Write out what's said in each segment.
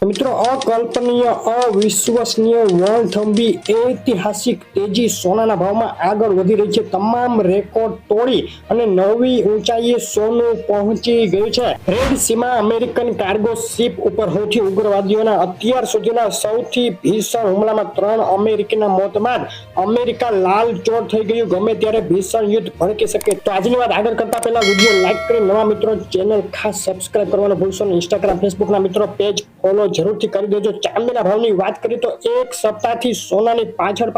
મિત્રો અકલ્પનીય અવિશ્વસનીય વણથંભી ઐતિહાસિક તેજી સોનાના ભાવમાં આગળ વધી રહી છે। તમામ રેકોર્ડ તોડી અને નવી ઊંચાઈએ સોનું પહોંચી ગયું છે। રેડ સીમાં અમેરિકન કાર્ગો શિપ ઉપર હૌથી ઉગ્રવાદીઓના અત્યાર સુધીના સૌથી ભીષણ હુમલામાં 3 અમેરિકીના મોત બાદ અમેરિકા લાલચોળ થઈ ગયું। ગમે ત્યારે ભીષણ યુદ્ધ ભડકી શકે। તો આજની વાત આગળ કરતા પહેલા વિડીયો લાઈક કરી નવા મિત્રો ચેનલ ખાસ સબસ્ક્રાઇબ કરવાનું ભૂલશો નહીં। ઇન્સ્ટાગ્રામ ફેસબુકના મિત્રો પેજ ફોલો જરૂરથી કરી દેજો। ચાંદીના ભાવની વાત કરીએ તો એક સપ્તાહથી સોનાની પાછળ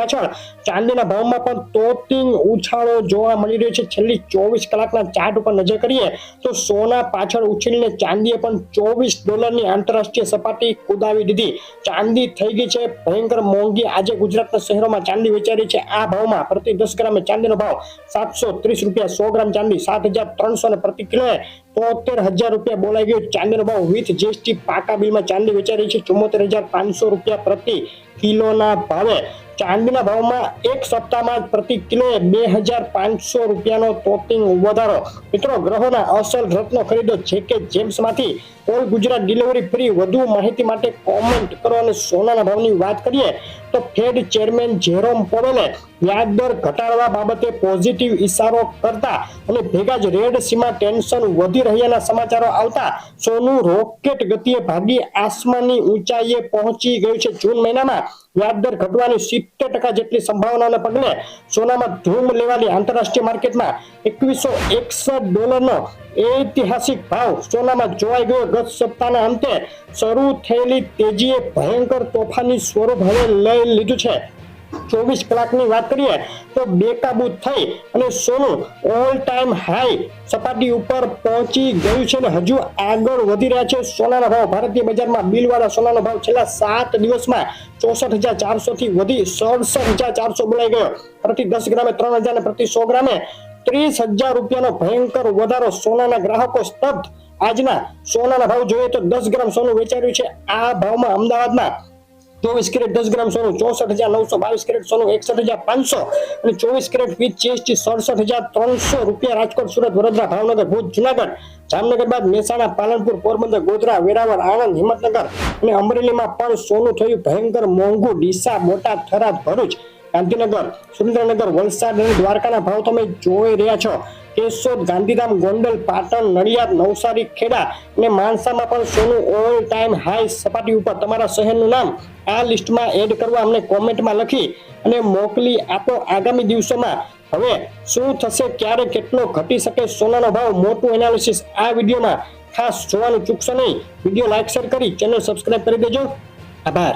ચાંદીના ભાવમાં પણ તોતિંગ ઉછાળો જોવા મળી રહ્યો છે। છેલ્લી 24 કલાકના ચાર્ટ ઉપર નજર કરીએ તો સોના પાછળ ઉછળીને ચાંદીએ પણ $24ની આંતરરાષ્ટ્રીય સપાટી કુદાવી દીધી। ચાંદી થઈ ગઈ છે ભયંકર મોંઘી। આજે ગુજરાતના શહેરોમાં ચાંદી વેચાઈ રહી છે આ ભાવમાં પ્રતિ 10 ગ્રામે ચાંદીનો ભાવ ₹730, 100 ગ્રામ ચાંદી 7,300 અને પ્રતિ કિલોએ 73,000 રૂપિયા બોલાઈ ગયો। ચાંદીનો ભાવ વિથ જીએસટી પાકા બિલમાં ચાંદી વેચાઈ રહી છે ₹74,500 પ્રતિ કિલોના ભાવે। ચાંદીના ભાવમાં એક સપ્તાહમાં પ્રતિ કિલોએ ₹2,500નો તોતિંગ વધારો। મિત્રો ગ્રહોના અસલ રત્નો ખરીદો જેકે જેમ્સમાંથી ઓલ ગુજરાત ડિલિવરી ફ્રી। વધુ માહિતી માટે કોમેન્ટ કરો। અને સોનાના ભાવની વાત કરીએ તો ફેડ ચેરમેન જેરોમ પોવેલે વ્યાજ દર ઘટાડવા બાબતે પોઝિટિવ ઇશારો કરતા અને ભેગા જ રેડ સીમાં ટેન્શન વધી રહ્યાના સમાચારો આવતા સોનું રોકેટ ગતિએ ભાગી આસમાનની ઊંચાઈએ પહોંચી ગયું છે। જૂન મહિનામાં વ્યાજ દર ઘટવાની 70% જેટલી સંભાવનાને પગલે સોનામાં ધૂમ લેવાલી આંતરરાષ્ટ્રીય માર્કેટમાં $2161નો ઐતિહાસિક ભાવ સોનામાં જોવાઈ ગયો। ગત સપ્તાહના અંતે શરૂ થયેલી તેજીએ ભયંકર તોફાની સ્વરૂપ હવે લઈ લીધું છે। 24 કલાકની વાત કરીએ તો બેકાબુ થઈ અને સોનું ઓલ ટાઈમ હાઈ સપાટી ઉપર પહોંચી ગયું છે અને હજુ આગળ વધી રહ્યા છે સોનાના ભાવ। ભારતીય બજારમાં બિલવાળા સોનાનો ભાવ છેલ્લા 7 દિવસમાં 64,400 થી વધી 67,400 બોલાઈ ગયો। પ્રતિ 10 ગ્રામે 3,000 અને પ્રતિ 100 ગ્રામે 30,000 રૂપિયાનો ભયંકર વધારો। સોનાના ગ્રાહકો સ્તબ્ધ। આજના સોનાના ભાવ જોઈએ તો 10 ગ્રામ સોનું વેચાઈ રહ્યું છે આ ભાવમાં અમદાવાદમાં 24 કેરેટ 10 ગ્રામ સોનું 64,900, 22 કેરેટ સોનું 61,500 અને 24 કેરેટ વિથ જીએસટી 67,300 રૂપિયા। રાજકોટ, સુરત, વડોદરા, ભાવનગર, ભુજ, જુનાગઢ, જામનગર બાદ મહેસાણા, પાલનપુર, પોરબંદર, ગોધરા, વેરાવળ, આણંદ, હિંમતનગર અને અમરેલીમાં પણ સોનું થયું ભયંકર મોંઘું। ડીસા, બોટાદ, થરાદ, ભરૂચ, ગાંધીનગર, સુરેન્દ્રનગર, વલસાડ અને દ્વારકાના ભાવ તમે જોઈ રહ્યા છો। કેશોદ, ગાંધીધામ, ગોંડલ, પાટણ, નડિયાદ, નવસારી, ખેડા અને માણસામાં પણ સોનું ઓલ ટાઈમ હાઈ સપાટી ઉપર। તમારા શહેરનું નામ આ લિસ્ટમાં એડ કરવા અમને કોમેન્ટમાં લખી અને મોકલી આપો। આગામી દિવસોમાં હવે શું થશે, ક્યારે કેટલો ઘટી શકે સોનાનો ભાવ, મોટું એનાલિસિસ આ વિડીયોમાં ખાસ જોવાનું ચૂકશો નહીં। વિડીયો લાઈક શેર કરી ચેનલ સબસ્ક્રાઇબ કરી દેજો। આભાર।